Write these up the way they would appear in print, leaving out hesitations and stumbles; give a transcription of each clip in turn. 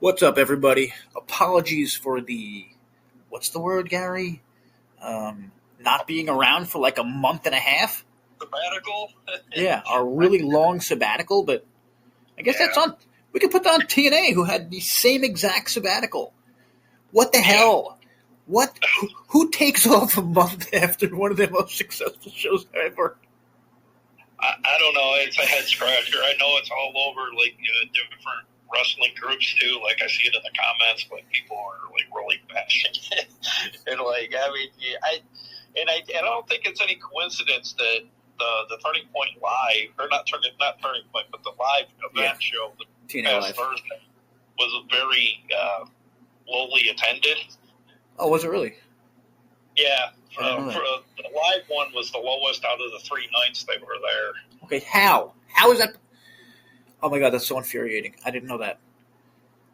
What's up, everybody? Apologies for what's the word, Gary? Not being around for like a month and a half. Sabbatical? Yeah, our really long sabbatical, but I guess that's on. We could put that on TNA, who had the same exact sabbatical. What the hell? What? Who takes off a month after one of their most successful shows ever? I don't know. It's a head scratcher. I know it's all over, like, different wrestling groups, too. Like, I see it in the comments, but people are, like, really bashing it. And, like, I mean, I don't think it's any coincidence that the Turning Point Live, or not Turning Point, but the live event show, the TNA past Thursday, was very lowly attended. Oh, was it really? Yeah. For the live one was the lowest out of the 3 nights they were there. Okay, how? How is that? Oh my god, that's so infuriating. I didn't know that.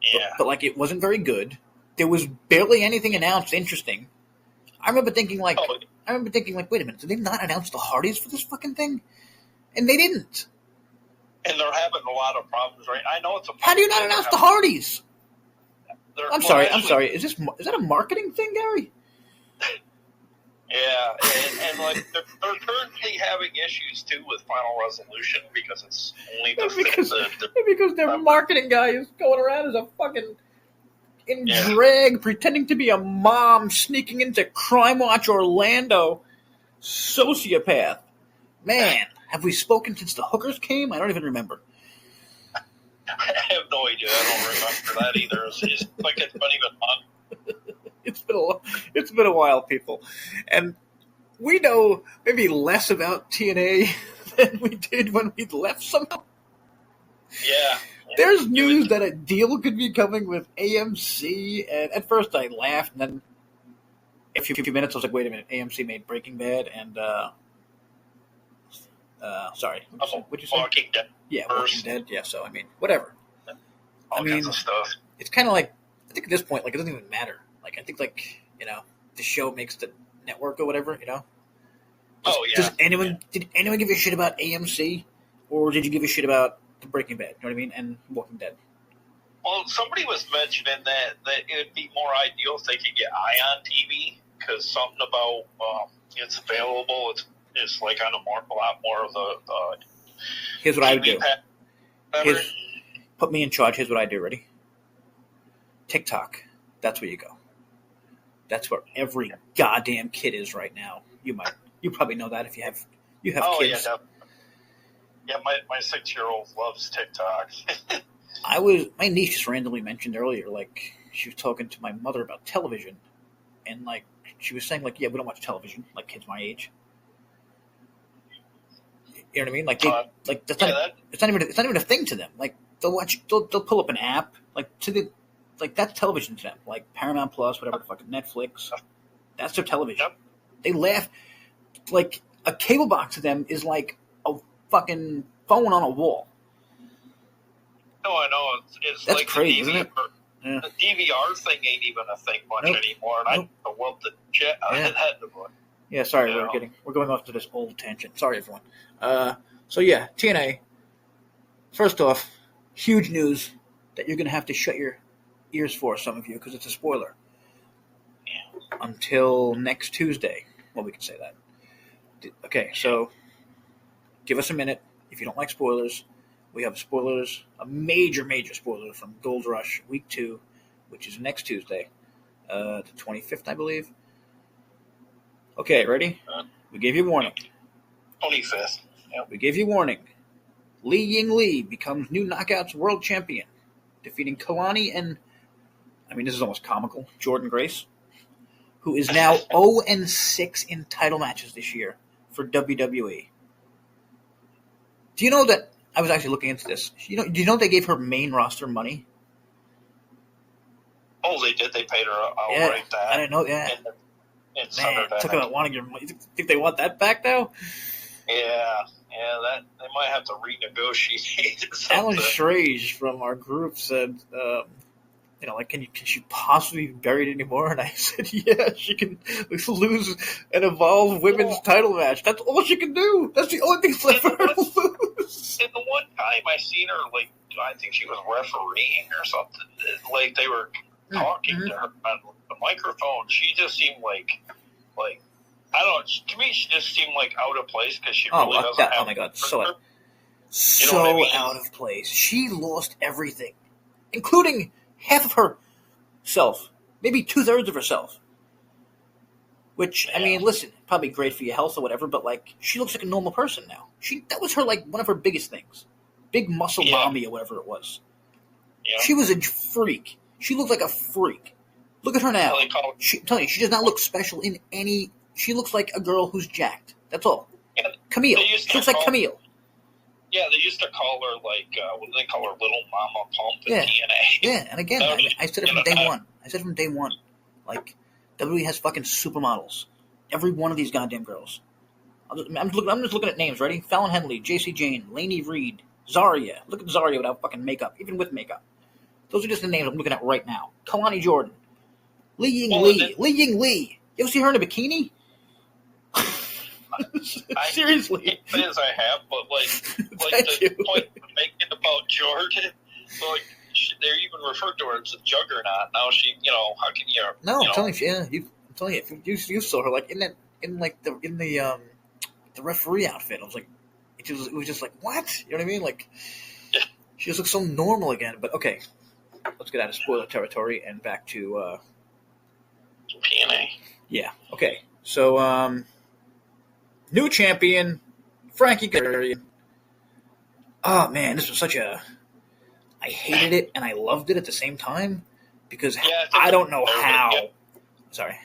Yeah. But like, it wasn't very good. There was barely anything announced interesting. I remember thinking, like, wait a minute, did they not announce the Hardys for this fucking thing? And they didn't. And they're having a lot of problems, right? I know it's a. How do you not announce the Hardys? I'm sorry. Is that a marketing thing, Gary? Yeah, and like they're currently having issues too with Final Resolution because it's only because their marketing guy is going around as a fucking drag, pretending to be a mom, sneaking into Crime Watch Orlando, sociopath. Man, have we spoken since the hookers came? I don't even remember. I have no idea. I don't remember that either. It's like it's been even months. It's been a while, people, and we know maybe less about TNA than we did when we left somehow. Yeah. There's news that a deal could be coming with AMC, and at first I laughed, and then a few minutes I was like, wait a minute, AMC made Breaking Bad, and sorry, what'd you say? Walking Dead. Yeah, Walking Dead. Yeah, so I mean, whatever. All kinds of stuff. It's kind of like, I think at this point, like, it doesn't even matter. Like, I think, like, the show makes the network or whatever, Did anyone give a shit about AMC? Or did you give a shit about the Breaking Bad? You know what I mean? And Walking Dead. Well, somebody was mentioning that it would be more ideal if they could get Ion TV, because something about it's available. It's like on a lot more of the Here's what I would do. Put me in charge. Here's what I do. Ready? TikTok. That's where you go. That's where every goddamn kid is right now. You probably know that if you have kids. Yeah, my 6-year-old loves TikTok. My niece just randomly mentioned earlier, like, she was talking to my mother about television, and like she was saying, like, yeah, we don't watch television, like kids my age. You know what I mean? Like, it's not even a thing to them. Like, they'll pull up an app, like that's television to them, like Paramount Plus, whatever, fucking Netflix. That's their television. Yep. They laugh. Like, a cable box to them is like a fucking phone on a wall. No, I know. It's that's like crazy, isn't it? Yeah. The DVR thing ain't even a thing much anymore, and I love the chat. Yeah, sorry, we're going off to this old tangent. Sorry, everyone. So yeah, TNA. First off, huge news that you're gonna have to shut your ears for, some of you, because it's a spoiler. Yeah. Until next Tuesday. Well, we can say that. Okay, so give us a minute. If you don't like spoilers, we have spoilers, a major spoiler from Gold Rush Week 2, which is next Tuesday, the 25th, I believe. Okay, ready? We gave you warning. 25th. Yep. We gave you warning. Li Ying Li becomes new Knockouts World Champion, defeating Kalani and, I mean, this is almost comical, Jordan Grace, who is now 0-6 in title matches this year for WWE. Do you know that, I was actually looking into this, do you know they gave her main roster money? Oh, they did? They paid her outright that? I didn't know, yeah. Man, talk about wanting your money. You think they want that back now? Yeah, that they might have to renegotiate. Alan Schrage from our group said, can she possibly be buried anymore? And I said, yeah, she can lose an Evolve women's title match. That's all she can do. That's the only thing left for her to lose. And the one time I seen her, like, I think she was refereeing or something. Like they were talking to her on the microphone. She just seemed like I don't know. To me, she just seemed like out of place because she really doesn't have. Oh my god, so out of place. She lost everything, including half of herself, maybe 2/3 of herself. Which I mean, listen, probably great for your health or whatever, but like she looks like a normal person now. That was her like one of her biggest things, big muscle mommy or whatever it was. Yeah. She was a freak. She looked like a freak. Look at her now. I'm telling you, she does not look special in any. She looks like a girl who's jacked. That's all. Yeah, Camille. She looks like Camille. Yeah, they used to call her what do they call her, Little Mama Pump in TNA. Yeah, and again, I said it from day one. I said it from day one. Like, WWE has fucking supermodels. Every one of these goddamn girls. I'm just looking at names. Ready? Fallon Henley, JC Jane, Lainey Reed, Zarya. Look at Zarya without fucking makeup, even with makeup. Those are just the names I'm looking at right now. Kalani Jordan, Li Ying Lee. You ever see her in a bikini? Seriously. As I have, but the point I'm making about Jordan, they're even referred to her as a juggernaut. Now she, how can you? No, I'm telling you, if you saw her in the referee outfit. I was like, it was just like, what? You know what I mean? Like, she just looks so normal again. But okay, let's get out of spoiler territory and back to TNA. Yeah. Okay. So, new champion, Frankie Kazarian. Oh man, this was such a. I hated it and I loved it at the same time because I don't know how. Sorry.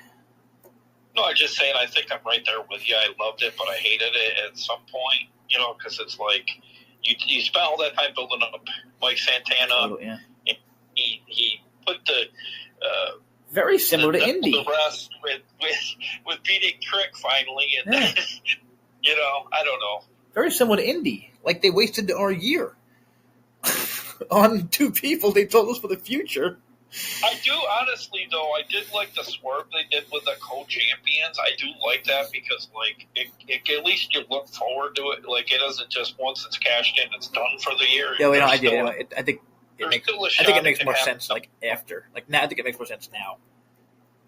No, I'm just saying. I think I'm right there with you. I loved it, but I hated it at some point. Because it's like you spent all that time building up Mike Santana. Oh, yeah. And he put the. Very similar to Indy. The rest with beating Trick finally, and I don't know. Very similar to Indy. Like they wasted our year on two people they told us for the future. I do honestly though. I did like the swerve they did with the co-champions. I do like that because at least you look forward to it. Like it isn't just once it's cashed in, it's done for the year. Yeah, I did. I think it makes more sense after. Now I think it makes more sense now.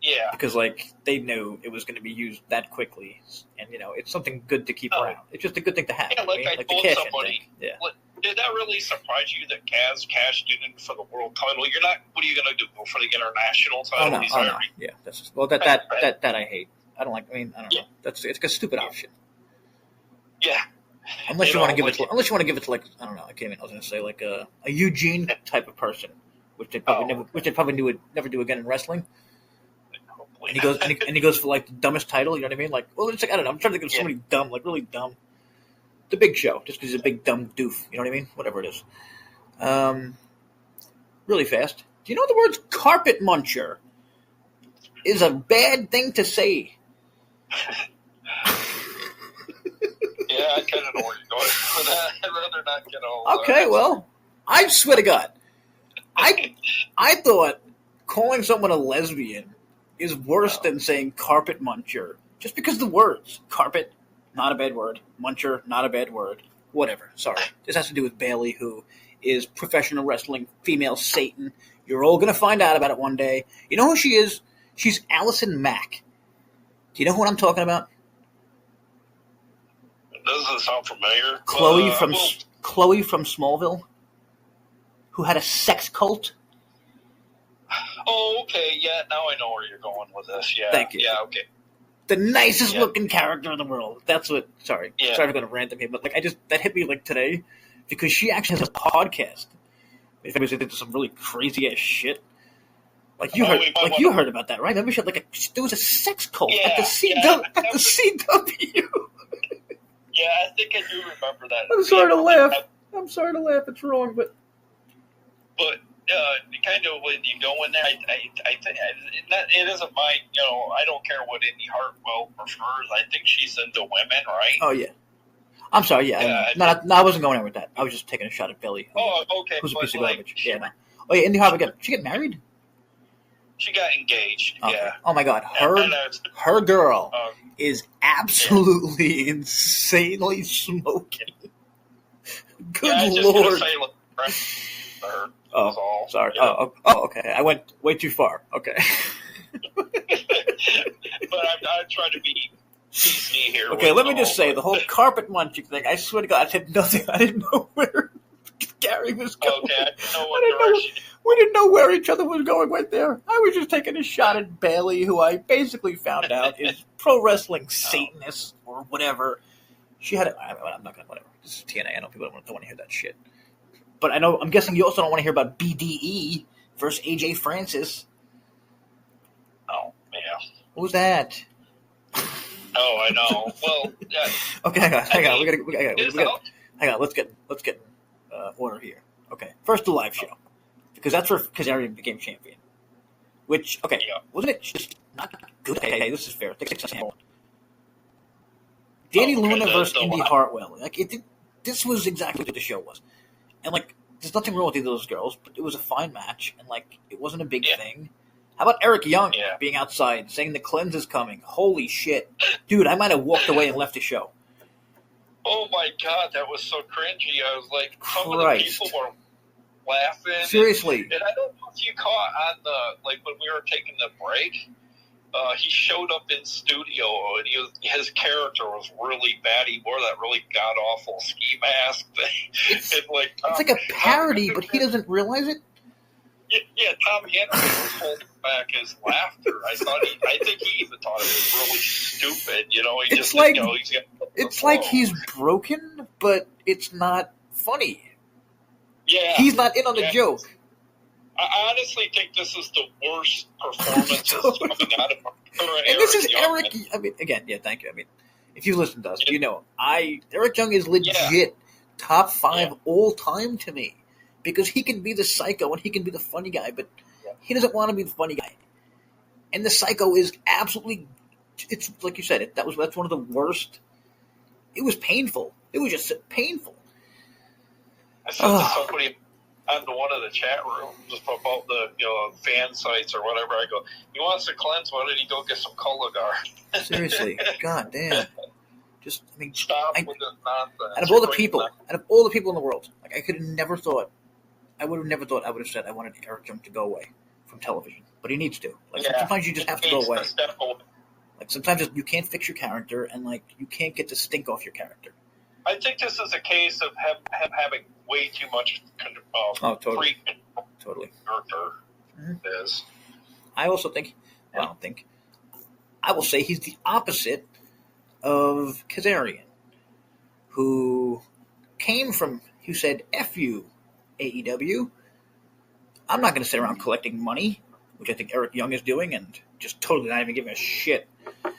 Yeah. Because they knew it was going to be used that quickly, and it's something good to keep around. It's just a good thing to have. Yeah, I told somebody. Yeah. Did that really surprise you that Kaz cashed in for the world title? You're not. What are you going to do? Go for the international title? Oh no. Yeah, that I hate. I don't like. I don't know. It's a stupid option. Yeah. Unless you want to give it to I don't know. I can't even. I was going to say a Eugene type of person, which they probably would never do again in wrestling. And he goes for the dumbest title. You know what I mean? It's I don't know. I'm trying to think of somebody dumb, really dumb. The Big Show, just because he's a big dumb doof. You know what I mean? Whatever it is. Really fast. Do you know the words carpet muncher is a bad thing to say? Yeah, I kind of know where you're going with that. I'd rather not get all. Okay, well, I swear to God, I thought calling someone a lesbian is worse than saying carpet muncher, just because the words carpet. Not a bad word. Muncher, not a bad word. Whatever. Sorry. This has to do with Bailey, who is professional wrestling female Satan. You're all going to find out about it one day. You know who she is? She's Allison Mack. Do you know what I'm talking about? It doesn't sound familiar. Chloe from Smallville, who had a sex cult. Oh, okay. Yeah, now I know where you're going with this. Yeah. Thank you. Yeah, okay. The nicest looking character in the world. That's what. Sorry for going to rant at me, but that hit me today because she actually has a podcast. If anybody did some really crazy ass shit, you heard about that, right? Remember, she had there was a sex cult at the CW. Yeah, I think I do remember that. I'm sorry to laugh. It's wrong, but. Kind of when you go in there, I think it isn't my, I don't care what Indy Hartwell prefers. I think she's into women, right? Oh, yeah. I'm sorry, yeah. I wasn't going there with that. I was just taking a shot at Billy. Okay. Who's a piece of garbage. Yeah, no. Oh, yeah, Indy Hartwell, she get married? She got engaged, okay. Yeah. Oh, my God. Her girl is absolutely insanely smoking. Good Lord. Or, Oh, sorry. You know? Oh, okay. I went way too far. Okay. But I'm trying to be PC here. Okay, let me just say, the whole carpet munching thing, I swear to God, I had nothing. I didn't know where Gary was going. Okay, I didn't know what direction. We didn't know where each other was going right there. I was just taking a shot at Bailey, who I basically found out is pro wrestling Satanist or whatever. She had I'm not gonna, whatever. This is TNA. I know people don't want to hear that shit. But I'm guessing you also don't want to hear about BDE versus AJ Francis. Oh, yeah. What was that? Oh, I know. Well, yeah. Okay, hang on. Hang on. Let's get order here. Okay, first the live show, because that's where Kazarian became champion. Which, okay, wasn't it just not good? Hey, this is fair. Danny Luna versus Indy Hartwell. Like this was exactly what the show was, and like there's nothing wrong with either of those girls, but it was a fine match, and like it wasn't a big thing. How about Eric Young being outside saying the cleanse is coming? Holy shit, dude! I might have walked away and left the show. Oh my God, that was so cringy. I was like, some of the people were laughing. Seriously. And I don't know if you caught on when we were taking the break, he showed up in studio and his character was really bad. He wore that really god awful ski mask thing. It's like a parody, but he doesn't realize it. Yeah, Tom Henry was holding back his laughter. I think he even thought it was really stupid. You know, it's like he's broken, but it's not funny. Yeah, he's not in on the joke. I honestly think this is the worst performance coming out of and this is Eric. I mean, again, thank you. I mean, if you listen to us, you know, Eric Young is legit top 5 all time to me. Because he can be the psycho and he can be the funny guy, but he doesn't want to be the funny guy. And the psycho is absolutely, it's like you said, that's one of the worst. It was painful. It was just painful. I said to somebody on one of the chat rooms about the fan sites or whatever. I go, he wants to cleanse. Why don't he go get some Cologuard? Seriously, god damn. Just stop with this nonsense. Out of all the people in the world, like I would have never thought I would have said I wanted Eric Young to go away from television, but he needs to. Like sometimes you just have to go away. Like sometimes you can't fix your character, and like you can't get the stink off your character. I think this is a case of him having way too much totally. character. Mm-hmm. Is. I also think. I will say he's the opposite of Kazarian, who said "F you." AEW. I'm not going to sit around collecting money, which I think Eric Young is doing, and just totally not even giving a shit. You know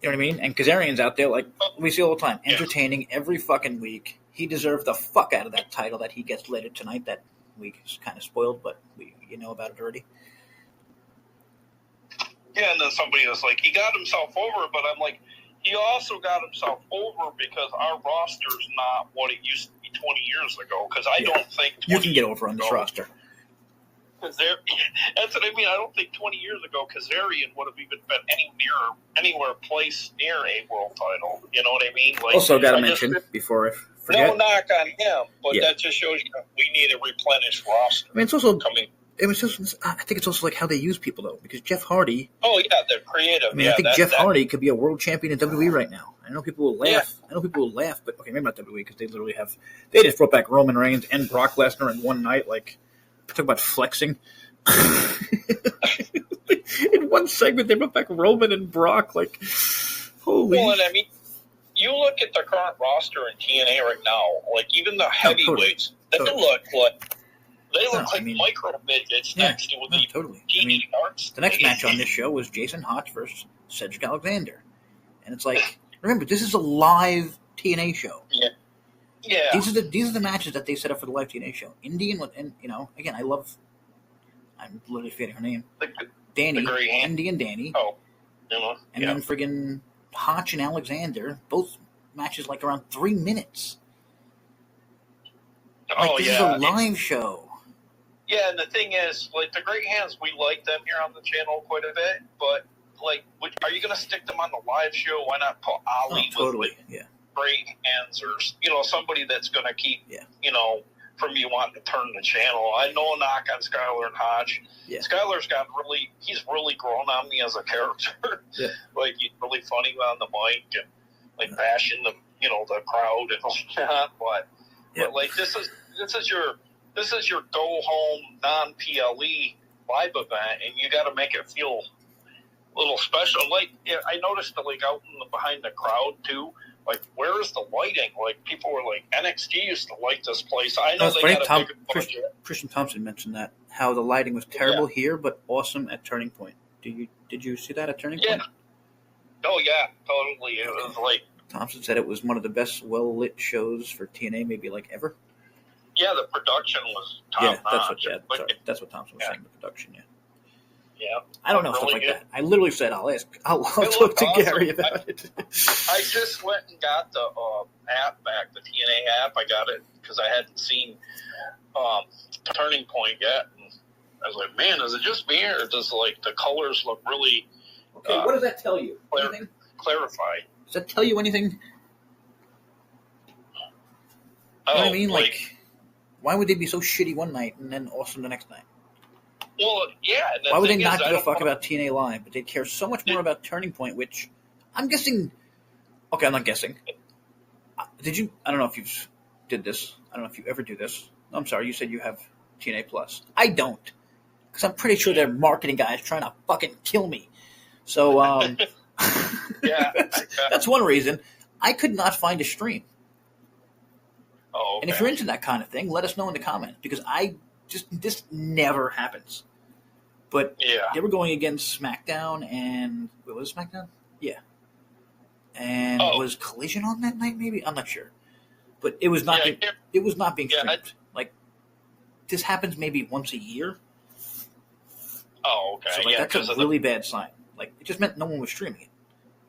what I mean? And Kazarian's out there, like we see all the time, entertaining every fucking week. He deserved the fuck out of that title that he gets later tonight. That week is kind of spoiled, but you know about it already. Yeah, and then somebody was like, he got himself over, but I'm like, he also got himself over because our roster's not what it used to be 20 years ago. Because I don't think you can get over on this roster. That's what I mean. I don't think 20 years ago Kazarian would have even been anywhere placed near a world title. You know what I mean? Like, also, got to mention before I forget. No knock on him, but that just shows you we need a replenished roster. I mean, it's also coming. I think it's also like how they use people, though, because Jeff Hardy. Oh yeah, they're creative. I mean, I think Jeff Hardy could be a world champion in WWE right now. I know people will laugh. But okay, maybe not WWE because they literally have. They just brought back Roman Reigns and Brock Lesnar in one night. Like, talk about flexing. In one segment, they brought back Roman and Brock. Like, holy. Well, and I mean, you look at the current roster in TNA right now. Like, even the heavyweights, they look like. They look micro midgets next to the totally. The next match on this show was JaySin versus Cedric Alexander, and it's like, remember, this is a live TNA show. Yeah. These are the matches that they set up for the live TNA show. Indian and again, I'm literally forgetting her name. Danny, Indy and Danny. Oh, and then friggin' Hotch and Alexander. Both matches like around 3 minutes. Like, this is a live show. Yeah, and the thing is, like, the Great Hands, we like them here on the channel quite a bit, but, like, are you going to stick them on the live show? Why not put Ali with Great Hands or, somebody that's going to keep, for me wanting to turn the channel. I know a knock on Skylar and Hodge. Yeah. Skylar's he's really grown on me as a character. Yeah. Like, he's really funny on the mic and, like, bashing the crowd and all that. But like, this is your go home non-PLE live event, and you got to make it feel a little special. Like, I noticed that, like, out behind the crowd too. Like, where is the lighting? Like, people were like, NXT used to light this place. I know they got a bigger budget. Christian Thompson mentioned that, how the lighting was terrible here, but awesome at Turning Point. Did you see that at Turning Point? Oh, yeah, totally. It was like... Thompson said it was one of the best well-lit shows for TNA, maybe, like, ever. Yeah, the production was top-notch. That's what Thompson was saying, the production, Yeah. I don't know really stuff like good. that. I literally said I'll talk to Gary about it. I just went and got the app back, the TNA app. I got it because I hadn't seen Turning Point yet. And I was like, man, is it just me or does like the colors look really okay, what does that tell you? Clarified. Does that tell you anything? You know what I mean? Like, why would they be so shitty one night and then awesome the next night? Well, yeah. Why would they not give a fuck about TNA Live, but they care so much more about Turning Point, which I'm guessing... Okay, I'm not guessing. Did you... I don't know if you did this. I don't know if you ever do this. I'm sorry, you said you have TNA Plus. I don't. Because I'm pretty sure they're marketing guys trying to fucking kill me. So, yeah. that's one reason. I could not find a stream. Oh, okay. And if you're into that kind of thing, let us know in the comments, because this never happens. But they were going against SmackDown and what was SmackDown? Yeah. And was Collision on that night? Maybe I'm not sure. But it was not. It was not being streamed. Like, this happens maybe once a year. Oh, okay. So that's a really bad sign. Like, it just meant no one was streaming it.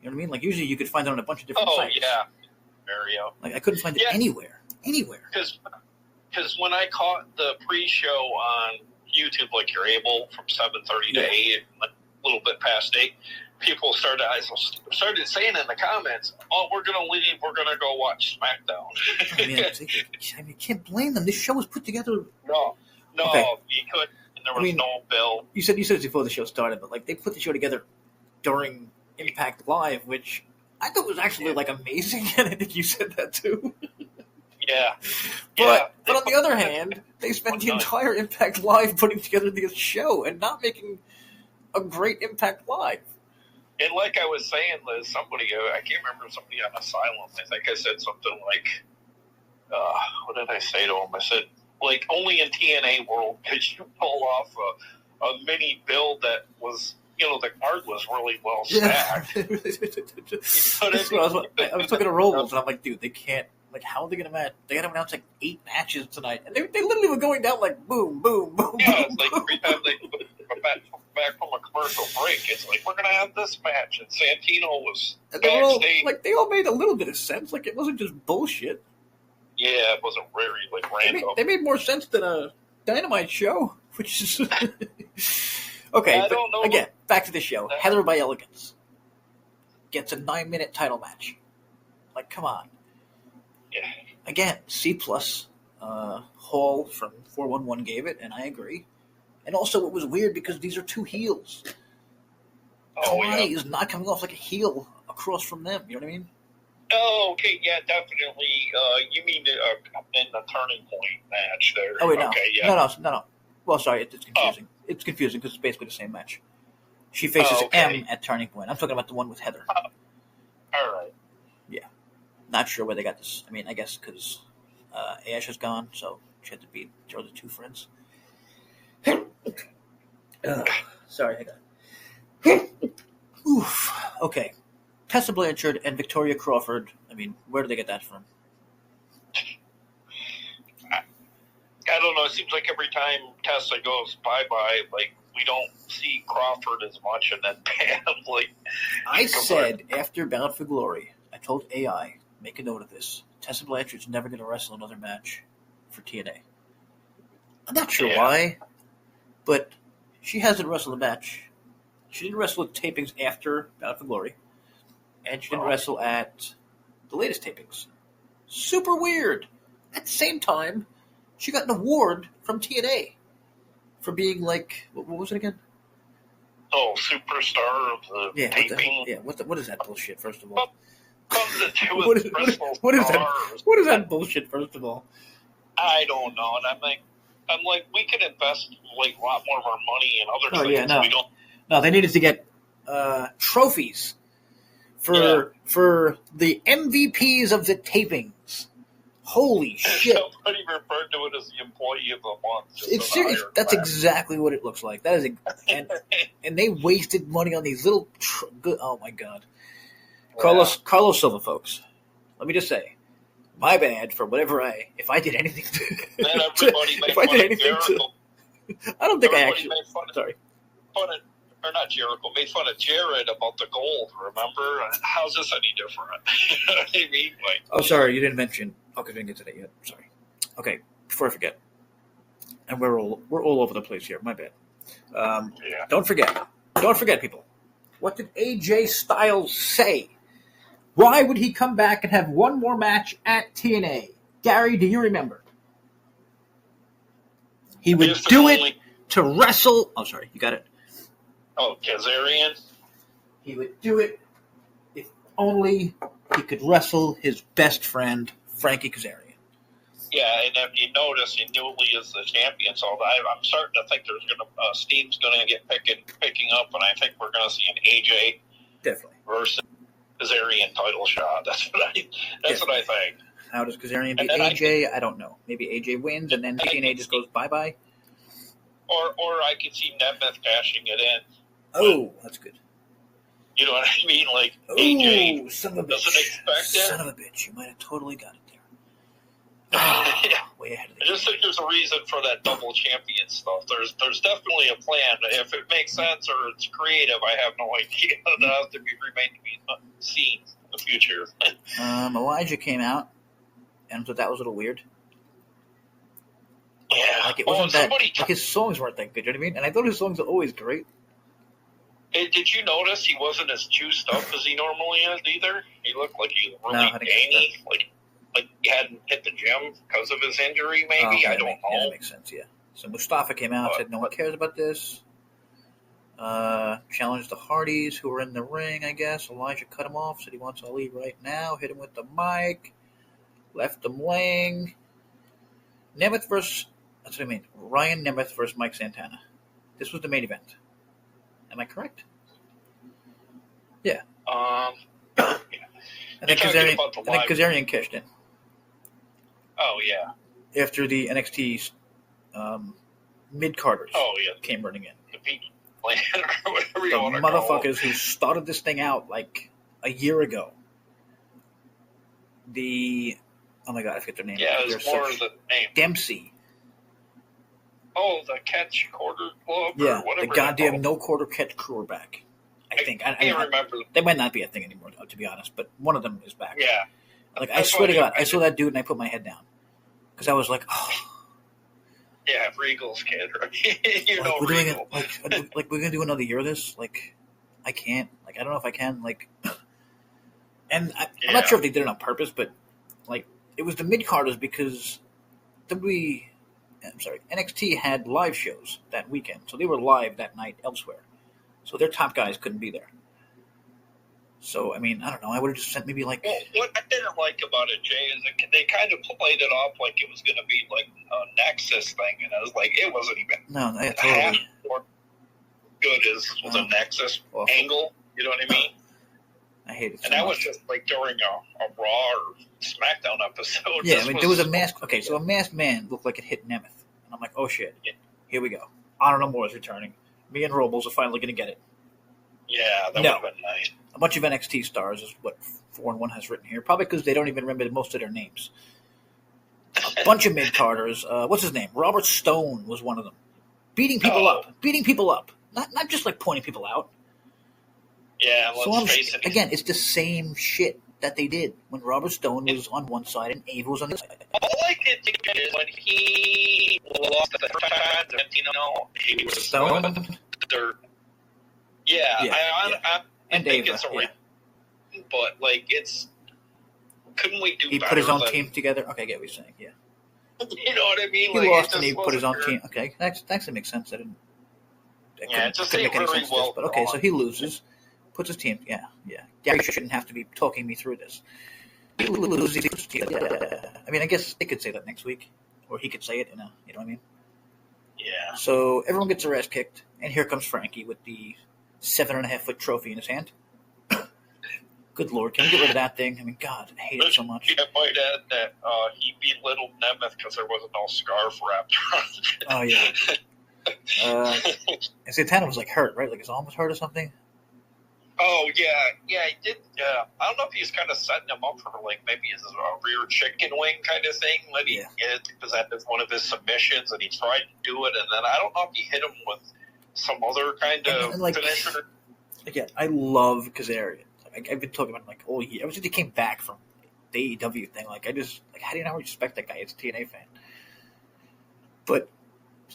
You know what I mean? Like, usually you could find it on a bunch of different sites. Oh, yeah. Mario. Like, I couldn't find it anywhere. Because when I caught the pre-show on YouTube, like you're able, from 7:30 to 8, like a little bit past 8, people started saying in the comments, "Oh, we're gonna leave. We're gonna go watch SmackDown." I mean, you can't blame them. This show was put together. No, okay. You couldn't. There was no bill. You said it before the show started, but like they put the show together during Impact Live, which I thought was actually like amazing, and I think you said that too. Yeah. But on the other hand, they spent the entire Impact Live putting together this show and not making a great Impact Live. And like I was saying, Liz, I can't remember, somebody on Asylum, I think I said something like, what did I say to him? I said, like, only in TNA world could you pull off a mini build that was, the card was really well stacked. I was looking at Robles, and I'm like, dude, they can't. Like, how are they going to match? They got to announce like 8 matches tonight, and they literally were going down like boom, boom, boom. Yeah, boom, it's like every time they come back from a commercial break, it's like, we're going to have this match, and Santino was backstage. They all made a little bit of sense. Like, it wasn't just bullshit. Yeah, it wasn't very random. They made more sense than a Dynamite show, which is okay. But don't know. Again, back to the show. Heather by Elegance gets a 9-minute title match. Like, come on. Yeah. Again, C+. Hall from 411 gave it, and I agree. And also, it was weird because these are 2 heels. Kalani is not coming off like a heel across from them. You know what I mean? Oh, okay, yeah, definitely. You mean in the Turning Point match there? Oh wait, no, okay, yeah. No. Well, sorry, it's confusing. It's confusing because it's basically the same match. She faces M at Turning Point. I'm talking about the one with Heather. All right. Yeah. Not sure where they got this. I mean, I guess because Ash is gone, so she had to beat the other 2 friends. Sorry, hang on. Oof. Okay. Tessa Blanchard and Victoria Crawford. I mean, where do they get that from? I don't know. It seems like every time Tessa goes bye-bye, like, we don't see Crawford as much, and then Pam, like... I said, after Bound for Glory, I told AI, make a note of this, Tessa Blanchard's never going to wrestle another match for TNA. I'm not sure why, but she hasn't wrestled a match. She didn't wrestle at tapings after Bound for Glory, and she didn't wrestle at the latest tapings. Super weird. At the same time, She got an award from TNA for being like, what was it again? Oh, superstar of the taping. What is that bullshit? First of all, something to do with what is that? What is that bullshit? First of all, I don't know, and I'm like, we could invest like a lot more of our money in other things. Yeah, no. We don't. No, they needed to get trophies for the MVPs of the tapings. Holy shit! Somebody referred to it as the employee of the month. It's serious. That's exactly what it looks like. That is, and they wasted money on these little. Oh my god, yeah. Carlos Silva, folks. Let me just say, my bad for whatever if I did anything to. And everybody made fun of Jericho. I don't think I actually. Sorry. Or not Jericho, made fun of Jared about the gold, remember? How's this any different? You know what I mean? Like, oh, sorry, you didn't mention. Okay, we didn't get to that yet. Sorry. Okay, before I forget. And we're all over the place here. My bad. Don't forget, people. What did AJ Styles say? Why would he come back and have one more match at TNA? Gary, do you remember? He would do it to wrestle. Oh, sorry, you got it. Oh, Kazarian? He would do it if only he could wrestle his best friend, Frankie Kazarian. Yeah, and if you notice, he newly is the champion, so I'm starting to think there's steam's going to get picking up, and I think we're going to see an AJ definitely versus Kazarian title shot. That's what I think. How does Kazarian beat AJ? I don't know. Maybe AJ wins, and then TNA just goes bye-bye? Or I could see Nemeth cashing it in. Oh, that's good. You know what I mean? Like, AJ son of a bitch. Doesn't expect it. Son of a bitch. You might have totally got it there. Yeah. Way ahead of the I just think there's a reason for that double champion stuff. There's definitely a plan. If it makes sense or it's creative, I have no idea. That has to remain to be seen in the future. Elijah came out, and thought that was a little weird. Yeah. Like, it wasn't like his songs weren't that good, you know what I mean? And I thought his songs are always great. Did you notice he wasn't as juiced up as he normally is either? He looked like he was really veiny, like he hadn't hit the gym because of his injury, maybe? I don't know. Yeah, that makes sense, yeah. So Mustafa came out and said no one cares about this. Challenged the Hardys, who were in the ring, I guess. Elijah cut him off, said he wants Ali right now. Hit him with the mic. Left him laying. Nemeth versus... That's what I mean. Ryan Nemeth versus Mike Santana. This was the main event. Am I correct? Yeah. I think Kazarian cashed in. Oh, yeah. After the NXT mid-carders came running in. The peak plan or whatever you want to call it. The motherfuckers who started this thing out like a year ago. Oh my god, I forget their name. Yeah, it's more of the name. Dempsey. Oh, the Catch Quarter Club? Yeah, or whatever the goddamn no quarter catch quarterback. I think. I can't remember. They might not be a thing anymore, to be honest, but one of them is back. Yeah. Like, I swear to God, I saw that dude and I put my head down. Because I was like, oh. Yeah, Regal's kid, right? We're doing it, like, we're going to do another year of this? Like, I can't. Like, I don't know if I can. Like, and I'm not sure if they did it on purpose, but, like, it was the mid-carders because NXT had live shows that weekend, so they were live that night elsewhere. So their top guys couldn't be there. So, I mean, I don't know. I would have just sent maybe like... Well, what I didn't like about it, Jay, is that they kind of played it off like it was going to be like a Nexus thing, and I was like, it wasn't even half or good as the Nexus angle. You know what I mean? I hate it so And that much. was just like during a Raw or SmackDown episode. Yeah, I mean, there was a mask... Okay, so a masked man looked like it hit Nemeth. And I'm like, oh shit, here we go. Honor No More is returning. Me and Robles are finally going to get it. Yeah, that would have been nice. A bunch of NXT stars is what 4-1 has written here. Probably because they don't even remember most of their names. A bunch of mid-carders. What's his name? Robert Stone was one of them. Beating people up. Not just like pointing people out. Yeah, let's face it. Again, it's the same shit that they did when Robert Stone was on one side and Ava was on the other side. All I could think is when he lost the first time, he was Stone. I and think Ava, it's a reason, but like couldn't we do? He better put his own team together. Okay, I get what you're saying. Yeah. You know what I mean? He Like, lost it and he just put his own wasn't team. Okay, that actually makes sense. I Yeah, it just couldn't ain't make any very sense to this. well But okay, done. so he loses, puts his team. Yeah. Gary shouldn't have to be talking me through this. He loses. I mean, I guess they could say that next week, or he could say it in a. You know what I mean? Yeah. So everyone gets their ass kicked, and here comes Frankie with the 7.5-foot trophy in his hand. Good Lord, can we get rid of that thing? I mean, God, I hate it so much. I might add that he belittled Nemeth because there wasn't no scarf wrapped around it. Oh, yeah. And Santana was, like, hurt, right? Like, his arm was hurt or something? Oh, yeah, he did. I don't know if he's kind of setting him up for, like, maybe his rear chicken wing kind of thing when he because that is one of his submissions, and he tried to do it, and then I don't know if he hit him with some other kind of finisher. Again, I love Kazarian. I've been talking about him, like, all year. Ever since he came back from the AEW thing, like, how do you not respect that guy as a TNA fan? But,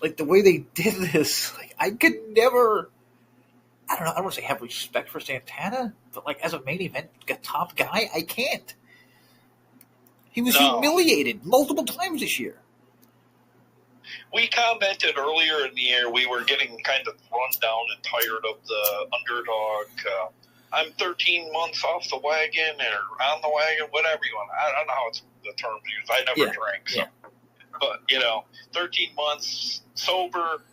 like, the way they did this, like, I could never, I don't know, I don't want to say have respect for Santana, but, like, as a main event top guy, I can't. He was humiliated multiple times this year. We commented earlier in the year we were getting kind of run down and tired of the underdog. I'm 13 months off the wagon or on the wagon, whatever you want. I don't know how the term's used. I never drank. So. Yeah. But, 13 months sober,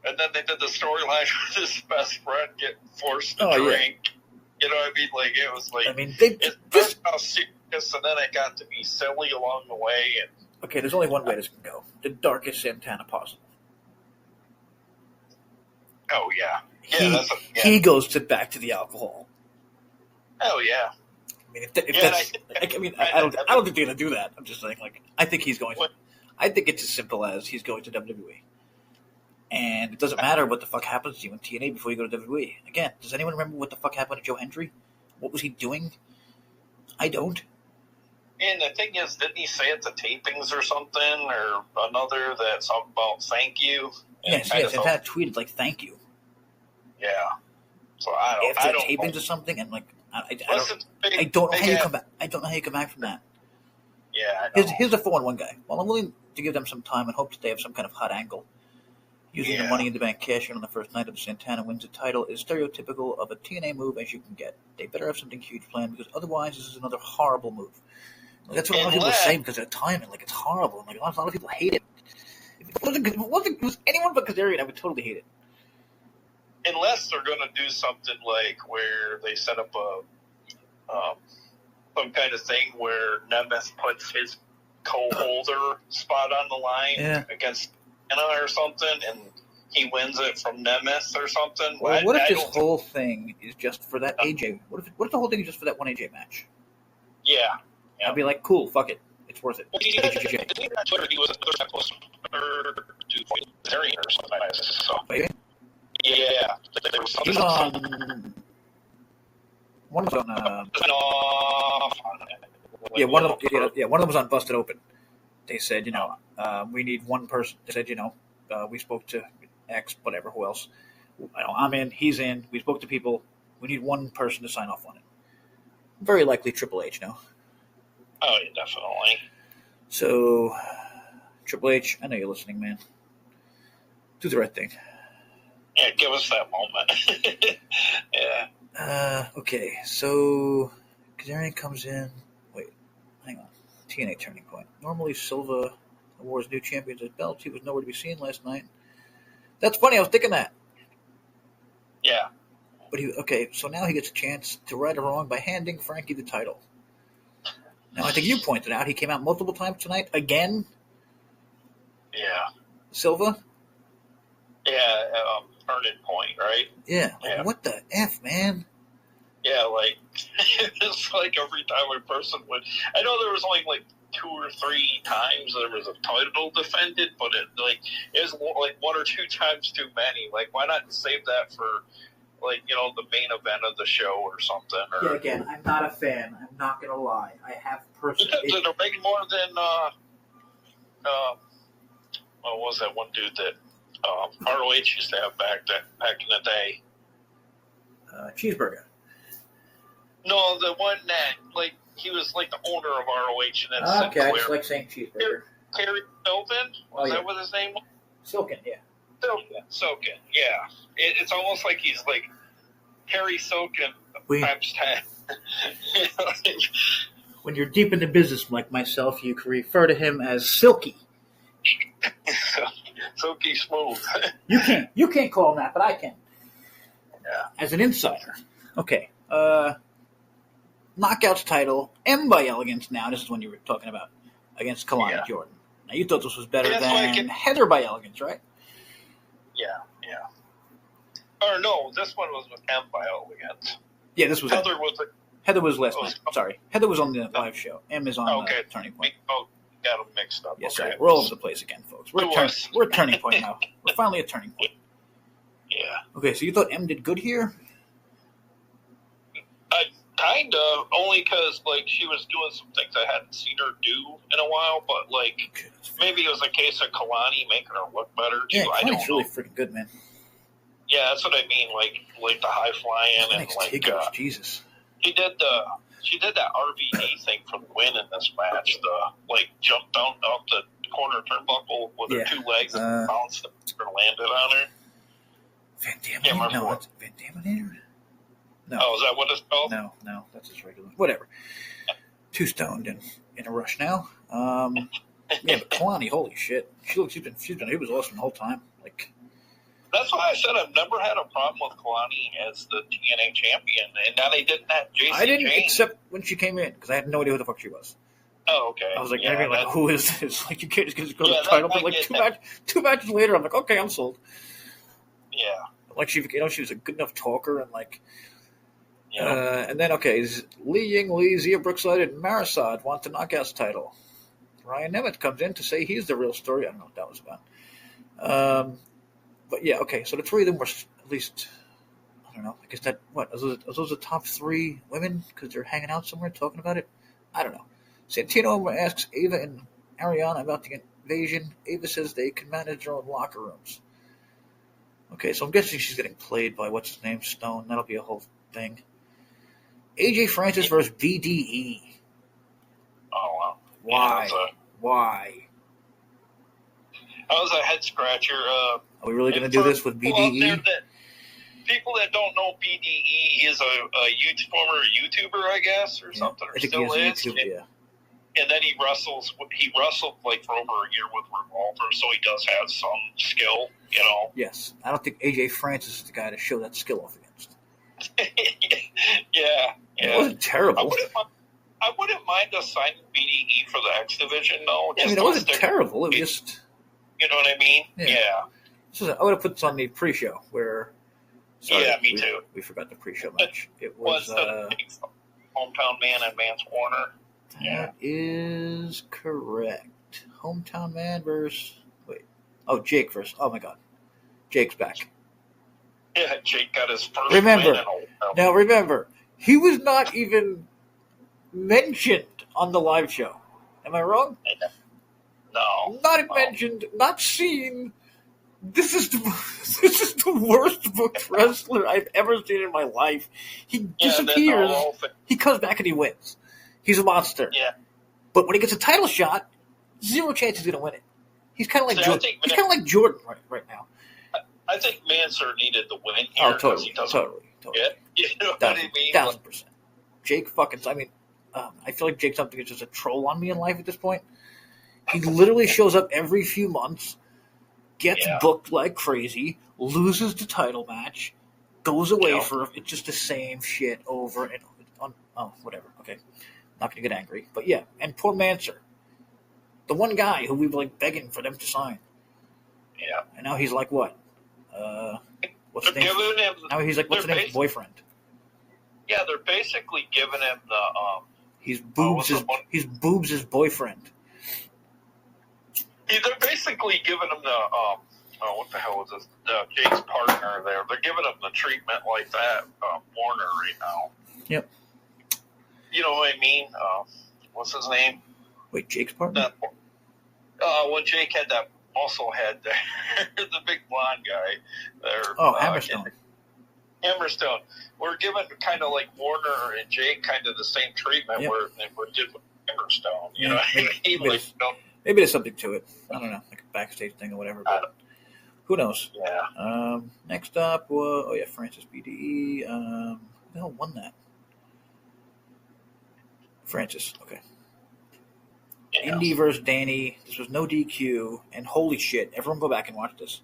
and then they did the storyline with his best friend getting forced to drink. Yeah. You know what I mean? Like, it was like, I mean, it started out serious, and then it got to be silly along the way. And okay, there's only one way this can go. The darkest Santana possible. Oh, yeah. He goes back to the alcohol. Oh, yeah. I mean, I don't think they're going to do that. I'm just saying, like, I think he's going to. I think it's as simple as he's going to WWE. And it doesn't matter what the fuck happens to you in TNA before you go to WWE. Again, does anyone remember what the fuck happened to Joe Hendry? What was he doing? I don't. And the thing is, didn't he say at the tapings or something, or another, that something about thank you? Yes, Santana tweeted, like, thank you. Yeah. So I don't after tapings or something, and, like, I don't know how you come back. I don't know how you come back from that. Yeah, here's a 4-1 guy. Well, I'm willing to give them some time and hope that they have some kind of hot angle. Using the Money in the Bank cash in on the first night of Santana wins the title is stereotypical of a TNA move as you can get. They better have something huge planned, because otherwise this is another horrible move. Like, that's what a lot of people are saying, because of the timing. Like, it's horrible. Like, a lot of people hate it. If it was anyone but Kazarian, I would totally hate it. Unless they're going to do something like where they set up some kind of thing where Nemeth puts his co-holder spot on the line against Anna or something, and he wins it from Nemeth or something. Well, what if this whole thing is just for that AJ? What if the whole thing is just for that one AJ match? Yeah. I'd be like, cool, fuck it. It's worth it. Well, he was close to Kazarian or something like that. So. Maybe? Yeah. He was on... One was on... one of them was on Busted Open. They said, we need one person. They said, we spoke to X, whatever, who else. I'm in, he's in, we spoke to people. We need one person to sign off on it. Very likely Triple H, no? Oh, yeah, definitely. So, Triple H, I know you're listening, man. Do the right thing. Yeah, give us that moment. Yeah. Okay, so Kazarian comes in. Wait, hang on. TNA turning point. Normally, Silva awards new champions his belts. He was nowhere to be seen last night. That's funny. I was thinking that. Yeah. But so now he gets a chance to right a wrong by handing Frankie the title. Now, I think you pointed out he came out multiple times tonight. Again? Yeah. Silva? Yeah, turning point, right? Yeah. What the F, man? Yeah, like, it's like every time a person would... I know there was only, like, 2 or 3 times there was a title defended, but it was, like, 1 or 2 times too many. Like, why not save that for... like, the main event of the show or something. Or, again, I'm not a fan. I'm not going to lie. I have personally... Did it make more than, what was that one dude that ROH used to have back in the day? Cheeseburger. No, the one that, like, he was, like, the owner of ROH. And then okay, I just like saying Cheeseburger. Kerry Silken? Was yeah. that what his name was? Silken, yeah. Silken, yeah. It's almost like he's like Harry Silken times 10. When you're deep into business like myself, you can refer to him as Silky. Silky smooth. You can't call him that, but I can. Yeah. As an insider. Okay. Knockouts title, M by Elegance now. This is when you were talking about against Kalani Jordan. Now you thought this was better than Heather by Elegance, right? Yeah. Or no, this one was with M by Elegance. Yeah, this was Heather was last night. Sorry. Heather was on the live show. M is on the Turning Point. Oh, got them mixed up. Yes, okay. We're all over the place again, folks. We're at Turning Point now. We're finally at Turning Point. Yeah. Okay, so you thought M did good here? Kind of, only because like she was doing some things I hadn't seen her do in a while, but like maybe it was a case of Kalani making her look better too. Yeah, I don't know. Kalani's really freaking good, man. Yeah, that's what I mean. Like the high flying and like Jesus. She did that RVD thing for the win in this match. The like jumped down up the corner turnbuckle with her two legs and bounced and landed on her. Van Damme? No, that's Van Damme. No. Oh, is that what it's called? No, that's just regular. Whatever. Too stoned and in a rush now. Yeah, but Kalani, holy shit, he was awesome the whole time. Like, that's why I said I've never had a problem with Kalani as the TNA champion, and now they didn't have JaySin. I didn't, except when she came in because I had no idea who the fuck she was. Oh, okay. I was like, who is this? Like, you can't just go to the title. But like two matches later, I'm like, okay, I'm sold. Yeah. Like she was a good enough talker and like. And then, Li Ying Lee, Zia Brookside, and Marisad want the Knockouts title. Ryan Nemeth comes in to say he's the real story. I don't know what that was about. But yeah, okay, so the three of them were at least, I don't know, I guess are those the top three women because they're hanging out somewhere talking about it? I don't know. Santino asks Ava and Ariana about the invasion. Ava says they can manage their own locker rooms. Okay, so I'm guessing she's getting played by what's his name, Stone. That'll be a whole thing. AJ Francis versus BDE. Oh, wow. Why? Why? That was a head scratcher. Are we really going to do this with BDE? People that don't know, BDE is a former YouTuber, I guess, or something, or still is. YouTube, and then he wrestled like for over a year with Revolver, so he does have some skill, you know. Yes, I don't think AJ Francis is the guy to show that skill off against. Yeah. It wasn't terrible. I wouldn't mind us signing BDE for the X Division, though. Yeah, I mean, it wasn't terrible. It was just... You know what I mean? Yeah. So I would have put this on the pre-show where... Sorry, me too. We forgot the pre-show match. It was... Hometown Man and Vance Warner. That is correct. Hometown Man versus... Wait. Oh, Jake versus... Oh, my God. Jake's back. Yeah, Jake got his first Remember, he was not even mentioned on the live show. Am I wrong? No. Not mentioned, not seen. This is the worst booked wrestler I've ever seen in my life. He disappears. He comes back and he wins. He's a monster. Yeah. But when he gets a title shot, zero chance he's going to win it. He's kind of like Jordan. He's kind of like Jordan right now. I think Mansoor needed the win here. Oh, totally. Yeah, you know what I mean? 1,000%. Jake I feel like Jake something is just a troll on me in life at this point. He literally shows up every few months, gets booked like crazy, loses the title match, goes away it's just the same shit over and on. Whatever. Okay, not gonna get angry, but yeah. And poor Mansoor, the one guy who we were like begging for them to sign. Yeah. And now he's like what? What's the name? Now he's like, what's the name of his boyfriend? Yeah, they're basically giving him the He's boobs his boyfriend. They're basically giving him the what the hell is this? Jake's partner there. They're giving him the treatment like that, Warner right now. Yep. You know what I mean? What's his name? Wait, Jake's partner? When Jake had that muscle head there, the big blonde guy there. Hammerstone. Hammerstone. We're giving kind of like Warner and Jake kind of the same treatment where they did with Hammerstone. You know what I mean? Maybe there's something to it. I don't know, like a backstage thing or whatever. But who knows? Yeah. Next up, Francis BDE. Who the hell won that? Francis. Okay. Yeah. Indy versus Danny. This was no DQ, and holy shit! Everyone go back and watch this.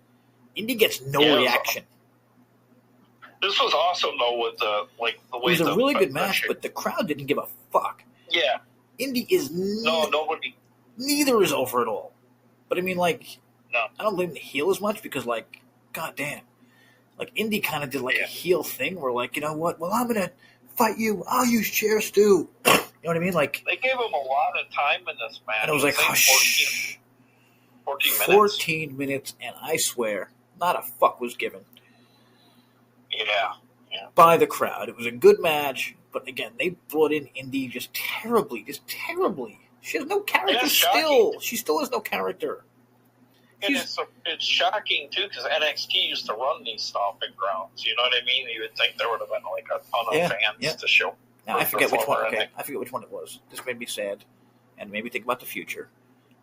Indy gets no reaction. This was awesome though, with the way it was a really good match, but the crowd didn't give a fuck. Yeah. Indy is nobody. Neither is over at all. But I mean, like, no. I don't blame the heel as much because, like, goddamn, like Indy kind of did like a heel thing where, like, you know what? Well, I'm gonna fight you. I'll use chairs too. You know what I mean? Like, they gave him a lot of time in this match. And it was like, 14 minutes. 14 minutes, and I swear, not a fuck was given. Yeah. By the crowd. It was a good match, but again, they brought in Indy just terribly. She has no character still. She still has no character. And it's shocking, too, because NXT used to run these stomping grounds. You know what I mean? You would think there would have been, like, a ton of fans to show. Now, I forget which one. Okay, I forget which one it was. This made me sad and made me think about the future.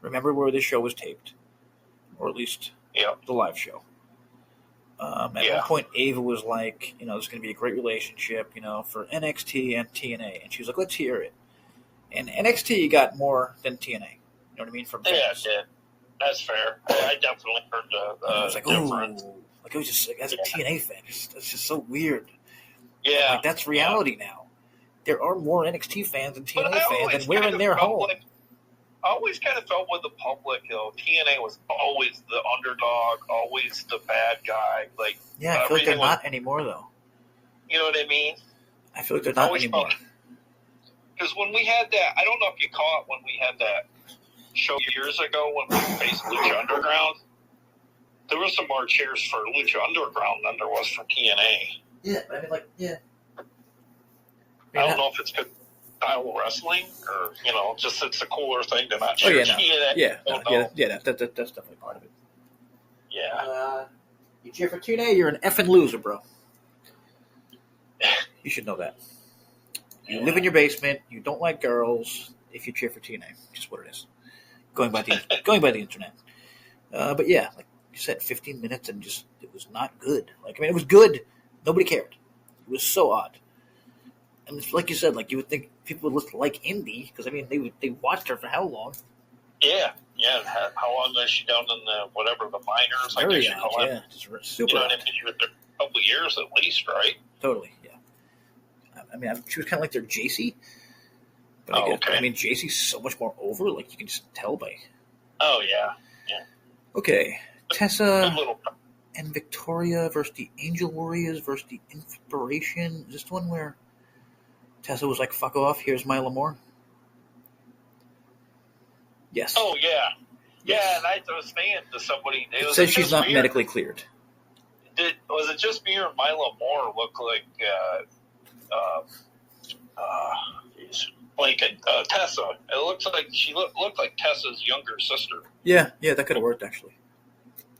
Remember where this show was taped? Or at least the live show. At one point, Ava was like, you know, there's going to be a great relationship, you know, for NXT and TNA. And she was like, let's hear it. And NXT got more than TNA. You know what I mean? From fans. Yeah, that's fair. I definitely heard the I was like, difference. ooh. Like, it was just, like, as a TNA fan, it's just so weird. Yeah. Like, that's reality now. There are more NXT fans than TNA fans, and we're in their home. I always kind of felt with the public, you know, TNA was always the underdog, always the bad guy. Like, yeah, I feel like they're not anymore, though. You know what I mean? I feel like they're not anymore. Because when we had that, I don't know if you caught when we had that show years ago when we faced Lucha Underground, there was some more cheers for Lucha Underground than there was for TNA. Yeah, I mean, like, I don't know if it's good style wrestling or, you know, just it's a cooler thing to not cheer TNA. That's definitely part of it. Yeah. You cheer for TNA, you're an effing loser, bro. You should know that. You live in your basement. You don't like girls. If you cheer for TNA, just what it is. Going by the internet. But yeah, like you said, 15 minutes and just it was not good. Like, I mean, it was good. Nobody cared. It was so odd. And it's like you said, like you would think people would like Indy because I mean they watched her for how long? Yeah. How long was she down in the whatever the minors? Very odd. Yeah, just super. You know what I mean? She was there a couple of years at least, right? Totally. Yeah. I mean, she was kind of like their JaySin. But I mean, JaySin's so much more over. Like, you can just tell by. Oh, yeah. Okay. Tessa and Victoria versus the Angel Warriors versus the Inspiration. Is this the one where Tessa was like, fuck off, here's my Lamore? Yes. Oh, yeah. Yeah, and I was saying to somebody. It says she's not medically cleared. Was it just me or Mila Moore looked like Tessa? It looks like she looked like Tessa's younger sister. Yeah, that could have worked actually.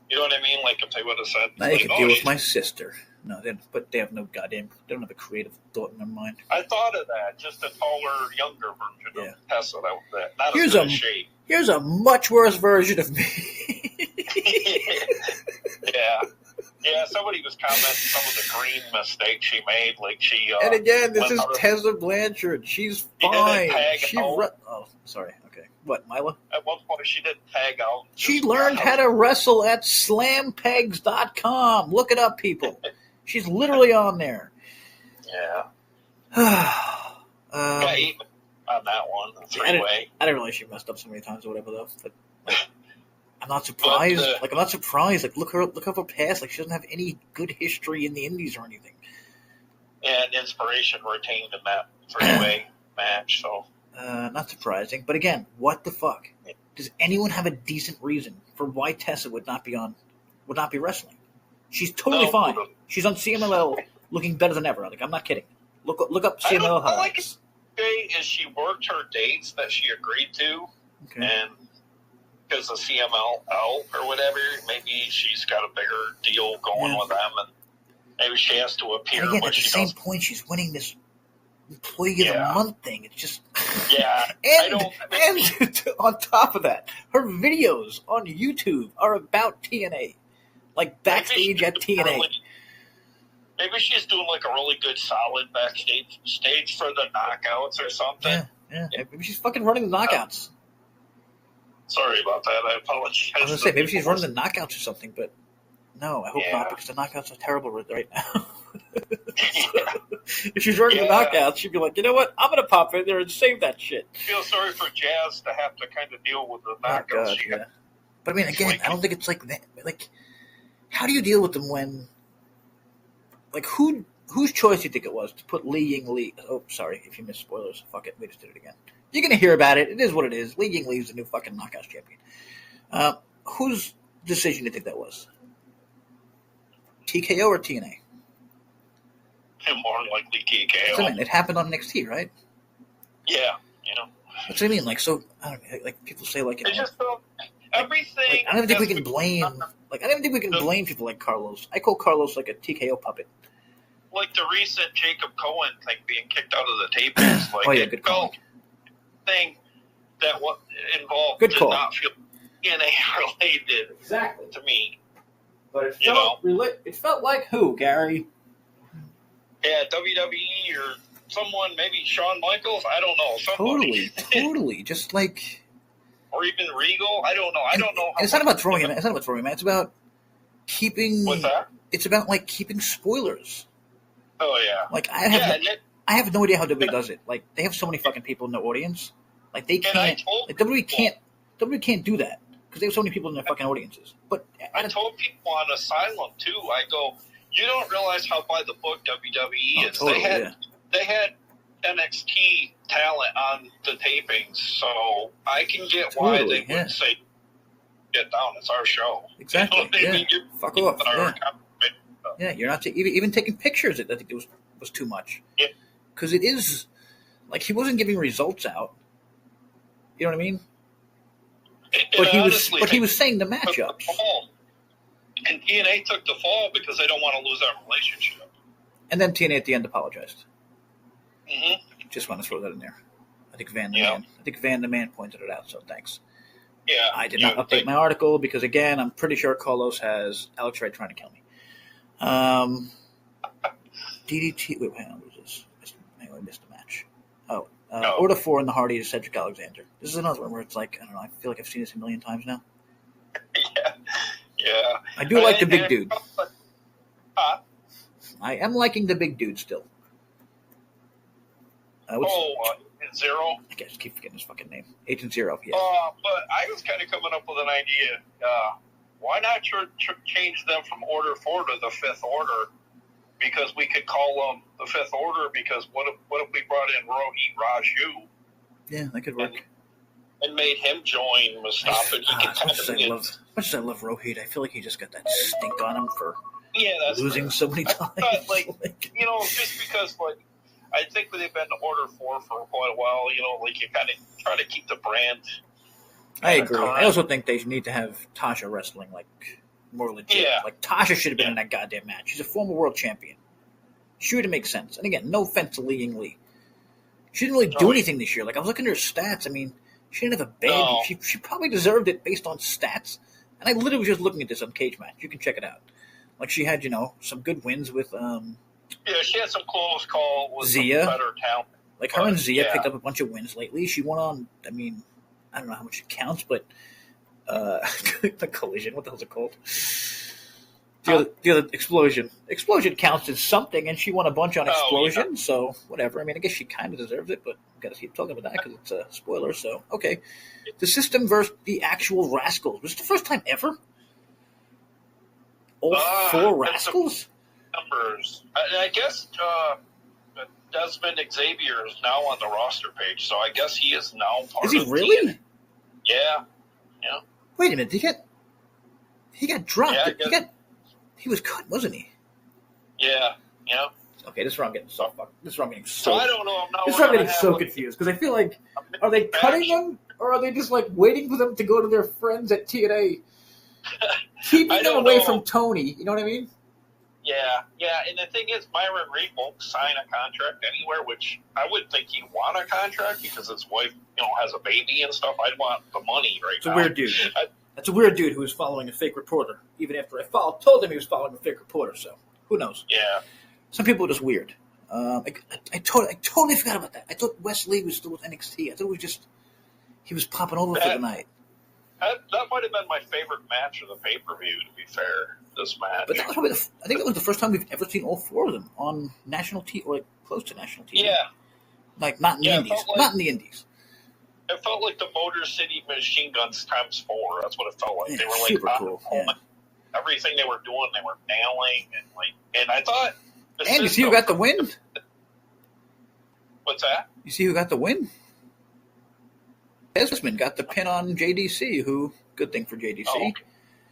You know what I mean? Like if they would have said, now you can deal with my sister. No, but they have no goddamn. They don't have a creative thought in their mind. I thought of that. Just a taller, younger version of Tessa. That not as good shape. Here's a much worse version of me. Yeah, somebody was commenting some of the green mistakes she made. Like she. And again, this is Tessa Blanchard. She's fine. Oh, sorry. Okay. What, Mila? At one point, she didn't tag out. She learned how to wrestle at slampegs.com. Look it up, people. She's literally on there. Yeah. Got even on that one. I didn't realize she messed up so many times or whatever, though. But I'm not surprised. I'm not surprised. Like, look up her past. Like, she doesn't have any good history in the Indies or anything. And Inspiration retained in that three-way match, so. Not surprising. But again, what the fuck? Does anyone have a decent reason for why Tessa would not be wrestling? She's totally fine. She's on CMLL looking better than ever. Like, I'm not kidding. Look up CMLL highlights. I like it is she worked her dates that she agreed to, and because of CMLL or whatever, maybe she's got a bigger deal going with them, and maybe she has to appear. And again, at the same point, she's winning this Employee of the Month thing. It's just Yeah, and on top of that, her videos on YouTube are about TNA, like backstage at TNA. Maybe she's doing like a really good solid backstage for the knockouts or something. Yeah. Maybe she's fucking running the knockouts. Sorry about that. I apologize. I was gonna say maybe she's running the knockouts or something, but no, I hope not, because the knockouts are terrible right now. If she's running the knockouts, she'd be like, you know what? I'm gonna pop in there and save that shit. I feel sorry for Jazz to have to kind of deal with the knockouts. God, But I mean, again, I don't think it's like that. Like, how do you deal with them when? Like, whose choice do you think it was to put Li Ying Li? Oh, sorry, if you missed spoilers, fuck it, we just did it again. You're gonna hear about it. It is what it is. Li Ying Li is the new fucking knockouts champion. Whose decision do you think that was? TKO or TNA? More likely TKO. I mean, it happened on NXT, right? Yeah, That's what I mean. Like, so I don't know. Like people say, like, just everything. Like, I don't even think we can blame. Like, I don't even think we can blame people like Carlos. I call Carlos like a TKO puppet. Like the recent Jacob Cohen thing being kicked out of the tapings. Like, good call. Thing that what involved good did call. not feel TNA related Exactly to me. But it felt like who, Gary? Yeah, WWE or someone, maybe Shawn Michaels. I don't know. Somebody. Totally. Just like, or even Regal. I don't know. I don't know. It's not about throwing him. It's not about throwing him. It's about keeping. What's that? It's about like keeping spoilers. Oh yeah. Like I have no idea how WWE does it. Like they have so many fucking people in the audience. Like they can't. Like WWE can't do that because they have so many people in their fucking audiences. But I told people on Asylum too. I go, you don't realize how by the book WWE is. Totally, they had NXT talent on the tapings, so I can get why they would say, "Get down, it's our show." Exactly. You know what I mean? Fuck off. Yeah, you're not even taking pictures. I think it was too much. Yeah. Because it is like he wasn't giving results out. You know what I mean? But he was saying the matchups. And TNA took the fall because they don't want to lose that relationship. And then TNA at the end apologized. Mm-hmm. Just want to throw that in there. I think Van the Man pointed it out, so thanks. Yeah. I did not update my article because, again, I'm pretty sure Carlos has Alex Wright trying to kill me. DDT. Wait, hang on. What was this? I missed a match. Oh. Order 4 in the Hardy to Cedric Alexander. This is another one where it's like, I don't know, I feel like I've seen this a million times now. Yeah. I do like the big dude. Huh? I am liking the big dude still. Zero? I just keep forgetting his fucking name. Agent Zero, yeah. But I was kind of coming up with an idea. Why not change them from Order 4 to the Fifth Order? Because we could call them the Fifth Order, because what if we brought in Rohit Raju? Yeah, that could work. And made him join Mustafa. As much as I love Rohit, I feel like he just got that stink on him for losing so many times. Just because, I think they've been to Order 4 for quite a while, you kind of try to keep the brand. I agree. I also think they need to have Tasha wrestling, more legit. Yeah. Like, Tasha should have been in that goddamn match. She's a former world champion. She would have made sense. And again, no offense to Li Ying Li. She didn't really do anything this year. Like, I was looking at her stats. I mean, she didn't have a bad. No. She probably deserved it based on stats. And I literally was just looking at this on Cage Match. You can check it out. Like, she had, some good wins with Yeah, she had some close call with Zia. some better talent. Like, her and Zia picked up a bunch of wins lately. She won on, I don't know how much it counts, but the Collision, what the hell's it called? The other Explosion. Explosion counts as something, and she won a bunch on Explosion, so whatever. I mean, I guess she kind of deserves it, but we've got to keep talking about that because it's a spoiler, so okay. The System versus the actual Rascals. Was it the first time ever? All 4 Rascals? Numbers. I guess Desmond Xavier is now on the roster page, so I guess he is now part of Is he really? TNA. Yeah. Wait a minute, he got dropped. Yeah, He was cut, wasn't he? Yeah. Okay, this is where I'm getting so I don't know. This is where I'm getting so confused because I feel like, are they cutting them or are they just waiting for them to go to their friends at TNA, keeping them away from Tony? You know what I mean? And the thing is, Myron Reed won't sign a contract anywhere, which I would think he'd want a contract because his wife, has a baby and stuff. I'd want the money right It's now. a weird dude. That's a weird dude who was following a fake reporter, even after I told him he was following a fake reporter, so who knows? Yeah. Some people are just weird. I totally forgot about that. I thought Wes Lee was still with NXT. I thought he was popping over for the night. That might have been my favorite match of the pay-per-view, to be fair, this match. But that was probably I think it was the first time we've ever seen all four of them on national TV, or close to national TV. Yeah. Like, not in the Indies. Not in the Indies. It felt like the Motor City Machine Guns times 4. That's what it felt like. Yeah, they were super cool. Yeah. Everything they were doing, they were nailing, and I thought. And you see who got the win? What's that? You see who got the win? Desmond got the pin on JDC, who, good thing for JDC.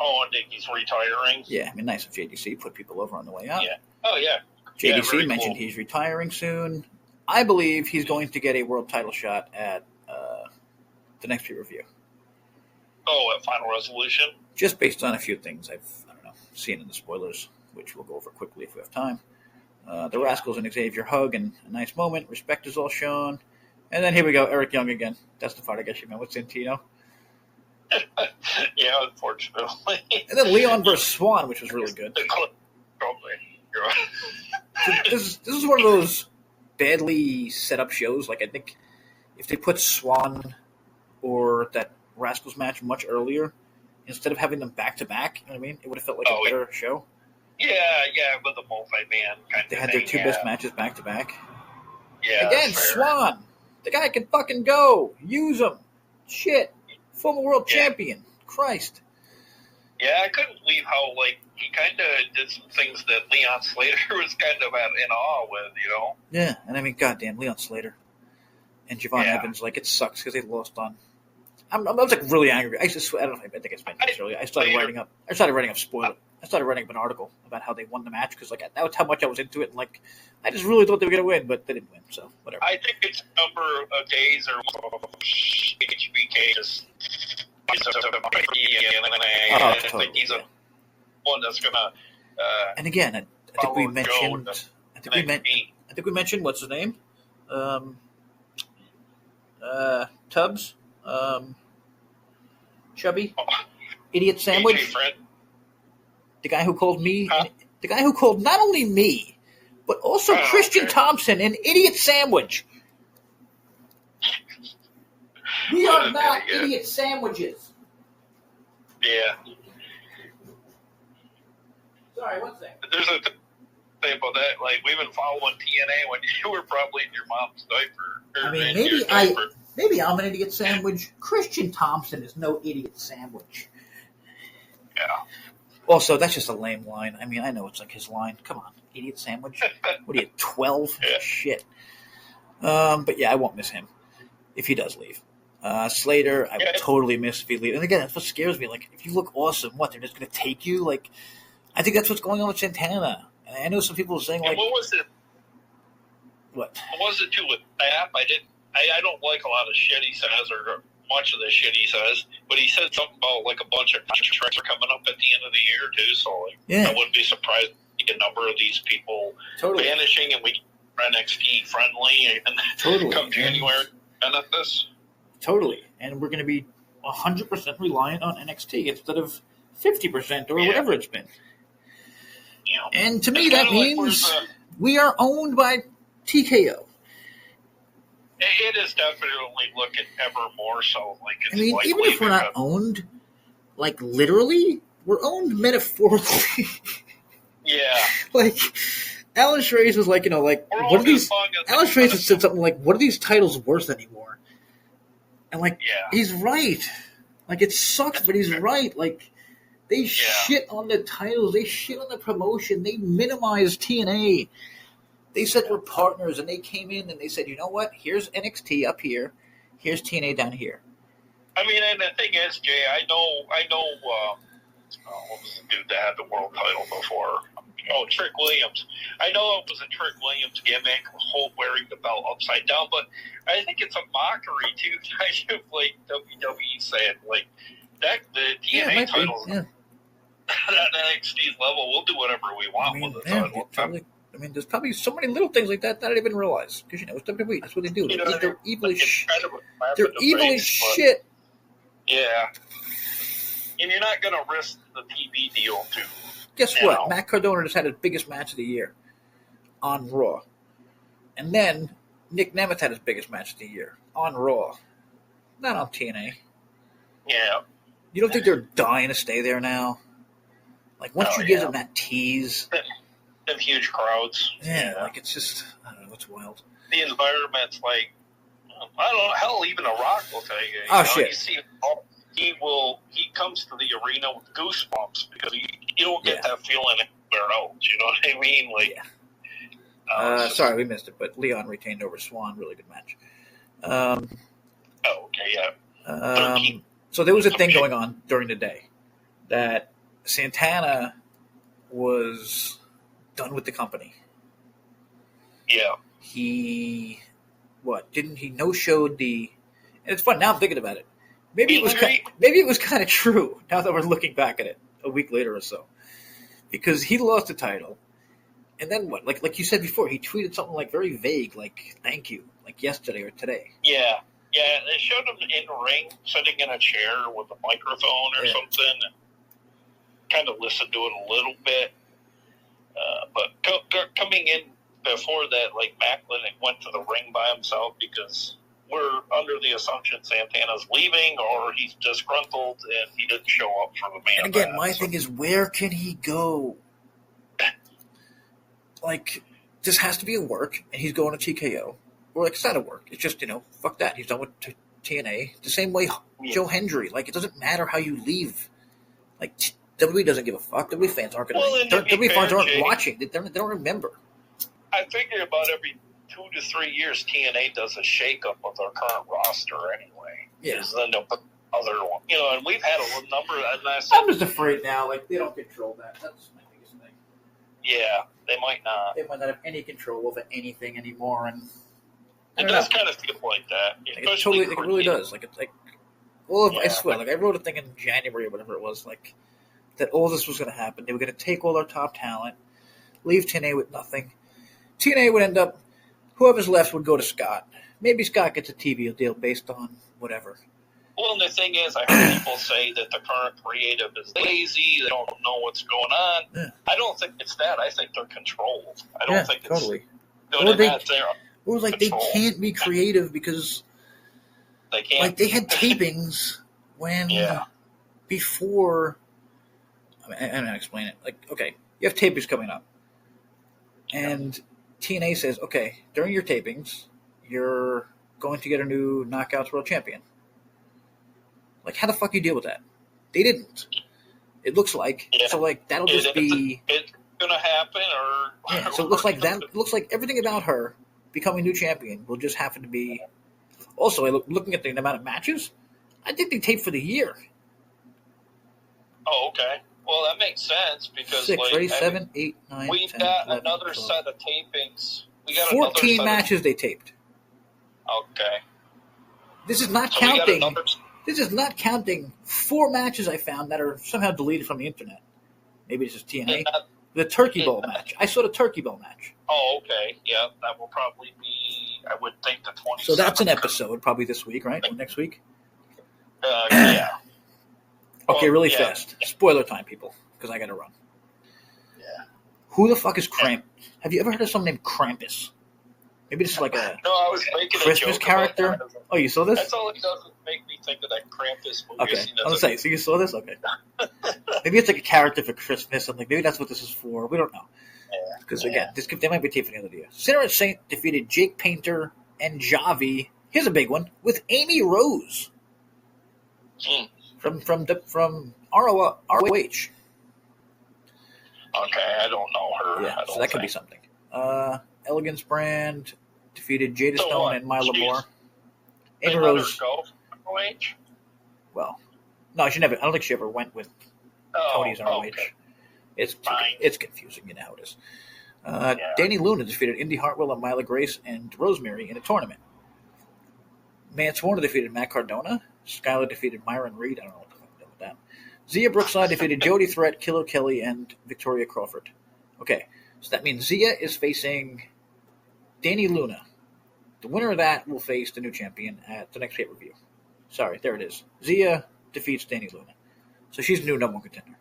Oh, I think he's retiring. Yeah, I mean, nice of JDC, put people over on the way up. Yeah. Oh, yeah. JDC mentioned he's retiring soon. I believe he's going to get a world title shot at the next pay-per-view. Oh, at Final Resolution? Just based on a few things I've seen in the spoilers, which we'll go over quickly if we have time. The Rascals and Xavier hug, and a nice moment. Respect is all shown. And then here we go, Eric Young again. That's the part I guess you meant with Santino. Yeah, unfortunately. And then Leon versus Swan, which was really good. This is one of those badly set up shows. Like, I think if they put Swan or that Rascals match much earlier, instead of having them back to back, you know what I mean? It would have felt like a better show. Yeah, with the multi-man kind They of had thing, their two best matches back to back. Yeah. Again, Swan. The guy can fucking go. Use him. Shit. Former world champion. Christ. Yeah, I couldn't believe how, he kind of did some things that Leon Slater was kind of in awe with, Yeah, and I mean, goddamn, Leon Slater and Javon Evans, it sucks because they lost on. I was really angry. I don't know if I think I mentioned this earlier. I started writing up spoiler. I started writing up an article about how they won the match because that was how much I was into it. And I just really thought they were going to win, but they didn't win. So whatever. I think it's a number of days or HBK just. I think he's a one that's gonna. And again, I think we mentioned. I think we mentioned what's his name, Tubbs, Chubby, Idiot Sandwich. The guy who called me, the guy who called not only me, but also Christian Thompson an idiot sandwich. We are not idiot sandwiches. Yeah. Sorry, one second. There's a thing about that. We've been following TNA when you were probably in your mom's diaper. I mean, maybe I'm an idiot sandwich. Christian Thompson is no idiot sandwich. Yeah. Also, that's just a lame line. I mean, I know it's his line. Come on, idiot sandwich. What are you, 12? Yeah. Shit. But yeah, I won't miss him if he does leave. Slater, I would totally miss if he leaves. And again, that's what scares me. If you look awesome, they're just going to take you? I think that's what's going on with Santana. And I know some people are saying, what was it? What? What was it, too, with App? I don't like a lot of shit he says, or much of the shit he says, but he said something about, a bunch of contracts are coming up at the end of the year, too, so, I wouldn't be surprised to see a number of these people vanishing, and we are NXT friendly, and come January, benefit this. Totally. And we're going to be 100% reliant on NXT instead of 50% or whatever it's been. Yeah. And to me, that means we are owned by TKO. It is definitely looking ever more so. I mean, even if we're not owned, literally, we're owned metaphorically. Yeah. Alan Schrace was what are these? Alan Schrace had said something what are these titles worth anymore? And he's right. It sucks, but he's right. They shit on the titles, they shit on the promotion, they minimize TNA. They said we're partners, and they came in and they said, you know what? Here's NXT up here, here's TNA down here. I mean, and the thing is, Jay, I know. What was the dude that had the world title before? Oh, Trick Williams. I know it was a Trick Williams gimmick, wearing the belt upside down, but I think it's a mockery too. Kind of WWE saying that the TNA titles. at NXT's level, we'll do whatever we want with the title. There's probably so many little things like that I didn't even realize. Because, it's WWE. That's what they do. They're evil as shit. They're evil as shit. Yeah. And you're not going to risk the TV deal, too. Guess what? Matt Cardona just had his biggest match of the year on Raw. And then Nick Nemeth had his biggest match of the year on Raw. Not on TNA. Yeah. You don't think they're dying to stay there now? Like, once you give them that tease. Them huge crowds. Yeah, like, it's just, I don't know, it's wild. The environment's like, I don't know, hell, even The Rock will tell you. Shit. You see, he comes to the arena with goosebumps because you don't get that feeling anywhere else. You know what I mean? Like, sorry, we missed it, but Leon retained over Swan. Really good match. Okay, yeah. So there was a thing going on during the day that Santana was done with the company. Yeah. He no-showed the, and it's fun now I'm thinking about it. Maybe it was kind of true now that we're looking back at it a week later or so, because he lost the title, and then what? Like you said before, he tweeted something like very vague, like "thank you," like yesterday or today. Yeah. Yeah, they showed him in the ring, sitting in a chair with a microphone or something, and kind of listened to it a little bit. But coming in before that, like, Macklin went to the ring by himself because we're under the assumption Santana's leaving or he's disgruntled and he didn't show up for the main event. And again, my thing is, where can he go? Like, this has to be a work, and he's going to TKO. Or, like, it's not a work. It's just, fuck that. He's done with TNA. The same way Joe Hendry. Like, it doesn't matter how you leave. Like, WWE doesn't give a fuck. WWE fans aren't going to... WWE fans aren't watching. They don't remember. I figure about every 2 to 3 years, TNA does a shake-up of their current roster anyway. Yeah. Because then they'll put other one. And we've had a number... I'm just afraid now. Like, they don't control that. That's my biggest thing. Yeah, they might not. They might not have any control over anything anymore, and... It does kind of feel like that. It really does. Like, it's like, I swear, like, I wrote a thing in January or whatever it was, like, that all this was going to happen. They were going to take all our top talent, leave TNA with nothing. TNA would end up, whoever's left would go to Scott. Maybe Scott gets a TV deal based on whatever. Well, and the thing is, I heard people say that the current creative is lazy. They don't know what's going on. Yeah. I don't think it's that. I think they're controlled. I don't think it's... totally. Or like control. They can't be creative because they can't. Like they had tapings when before. I'm gonna explain it. Like, okay, you have tapings coming up, and TNA says, okay, during your tapings, you're going to get a new Knockouts World Champion. Like, how the fuck do you deal with that? They didn't. It looks like so. Like that'll just be. It's gonna happen, or so it looks like that. It looks like everything about her becoming new champion will just happen to be. Also, looking at the amount of matches, I think they taped for the year. Oh, okay. Well, that makes sense because 6, like, 7, 8, 9. We've 10, got 11, another 12. set of tapings. We got 14 matches they taped. Okay. This is not counting. This is not counting 4 matches I found that are somehow deleted from the internet. Maybe it's just TNA. The Turkey Bowl match. I saw the Turkey Bowl match. Oh, okay. Yeah, that will probably be, I would think, the 27th. So that's an episode, probably this week, right? Or next week? Yeah. Okay, really fast. Spoiler time, people, because I got to run. Yeah. Who the fuck is Krampus? Have you ever heard of someone named Krampus? Maybe this is like a I was making Christmas a joke character. Oh, you saw this? That's all it does is make me think of that Krampus movie. Okay, I was saying. So you saw this? Okay. Maybe it's like a character for Christmas. I'm like, maybe that's what this is for. We don't know. Because again, they might be taping the other day. Sarah Saint defeated Jake Painter and Javi. Here's a big one with Amy Rose from ROH. Okay, I don't know her. Yeah, so that could be something. Elegance Brand defeated Jada Stone and Myla Moore. Amy Rose. Go from ROH? Well, no, she never. I don't think she ever went with Tony's ROH. Okay. It's confusing, you know how it is. Danny Luna defeated Indy Hartwell and Myla Grace and Rosemary in a tournament. Mance Warner defeated Matt Cardona. Skylar defeated Myron Reed. I don't know what the fuck to do with that. Zia Brookside defeated Jody Threat, Killer Kelly, and Victoria Crawford. Okay, so that means Zia is facing Danny Luna. The winner of that will face the new champion at the next pay-per-view. Sorry, there it is. Zia defeats Danny Luna. So she's the new number one contender.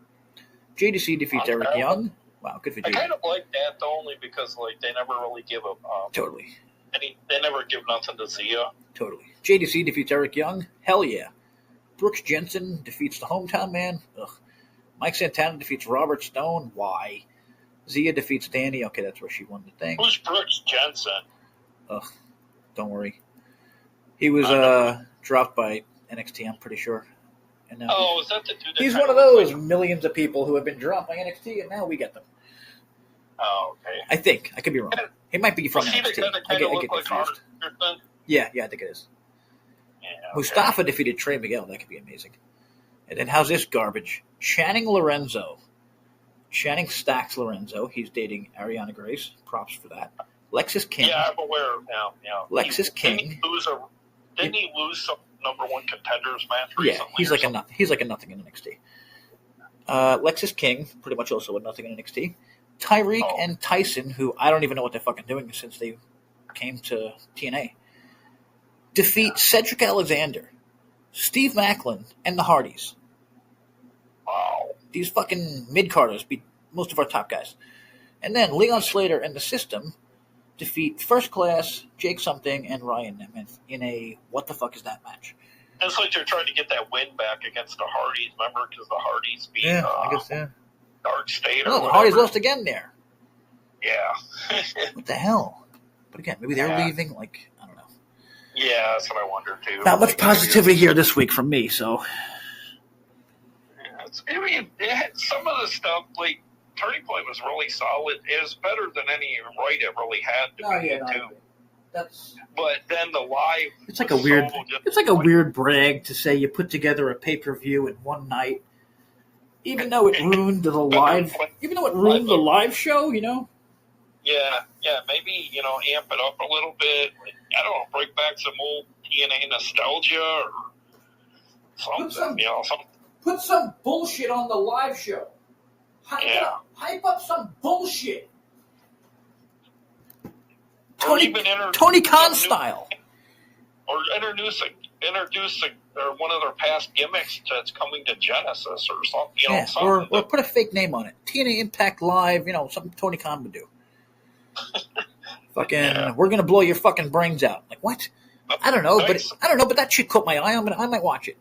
JDC defeats Eric Young. Wow, good for JDC. I kind of like that, though, only because like they never really give a totally. They never give nothing to Zia. Totally. JDC defeats Eric Young. Hell yeah. Brooks Jensen defeats the hometown man. Ugh. Mike Santana defeats Robert Stone. Why? Zia defeats Danny. Okay, that's where she won the thing. Who's Brooks Jensen? Ugh. Don't worry. He was dropped by NXT, I'm pretty sure. And now is that the dude? He's one of those millions of people who have been dropped by NXT, and now we get them. Oh, okay. I think. I could be wrong. He might be from NXT. I get like confused. Yeah, I think it is. Yeah, okay. Mustafa defeated Trey Miguel. That could be amazing. And then how's this garbage? Channing Lorenzo. Channing stacks Lorenzo. He's dating Ariana Grace. Props for that. Lexis King. Yeah, I'm aware of now. Yeah. Lexis King. Didn't he lose some number one contenders match recently? Yeah, he's like a nothing in NXT. Lexis King, pretty much also a nothing in NXT. Tyreek and Tyson, who I don't even know what they're fucking doing since they came to TNA, defeat Cedric Alexander, Steve Macklin, and the Hardys. Wow. These fucking mid-carders beat most of our top guys. And then Leon Slater and the System defeat First Class, Jake Something, and Ryan Nemeth in a what the fuck is that match? It's like they're trying to get that win back against the Hardys, remember? Because the Hardys beat I guess, yeah. Dark State. No, the Hardys lost again there. Yeah. What the hell? But again, maybe they're leaving. Like, I don't know. Yeah, that's what I wonder too. Not much positivity here this week from me. So. Yeah, I mean, some of the stuff like Turning Point was really solid. It was better than any right it really had to be too. But then the live. It's like a weird. It's like a weird brag to say you put together a pay-per-view in one night, even though it ruined the live. Even though it ruined the live show, you know. Yeah, maybe amp it up a little bit. I don't know, bring back some old TNA nostalgia or something. Put some bullshit on the live show. Hype up some bullshit. Tony Khan style. Or introduce one of their past gimmicks that's coming to Genesis or something. Something. Or put a fake name on it. TNA Impact Live, something Tony Khan would do. We're gonna blow your fucking brains out. Like what? I don't know, but that shit caught my eye. I might watch it.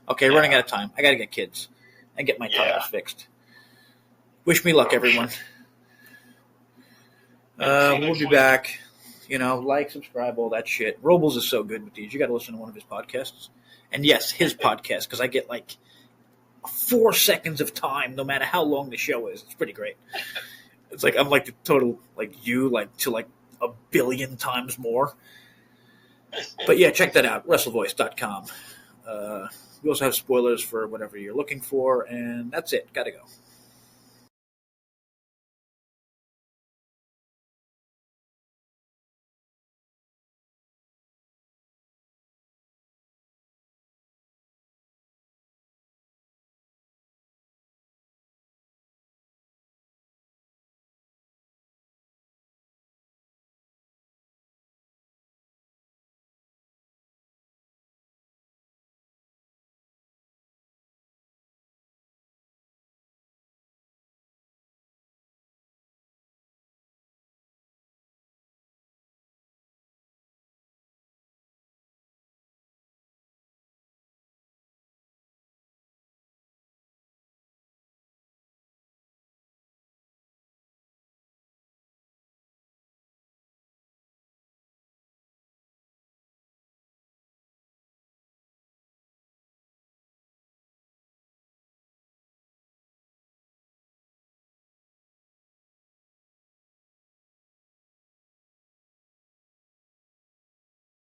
Okay, running out of time. I gotta get kids and get my tires fixed. Wish me luck, everyone. We'll be back. Like, subscribe, all that shit. Robles is so good with these. You got to listen to one of his podcasts. And yes, his podcast, because I get like 4 seconds of time, no matter how long the show is. It's pretty great. It's like I'm like the total to like a billion times more. But yeah, check that out. WrestleVoice.com. We also have spoilers for whatever you're looking for, and that's it. Gotta go.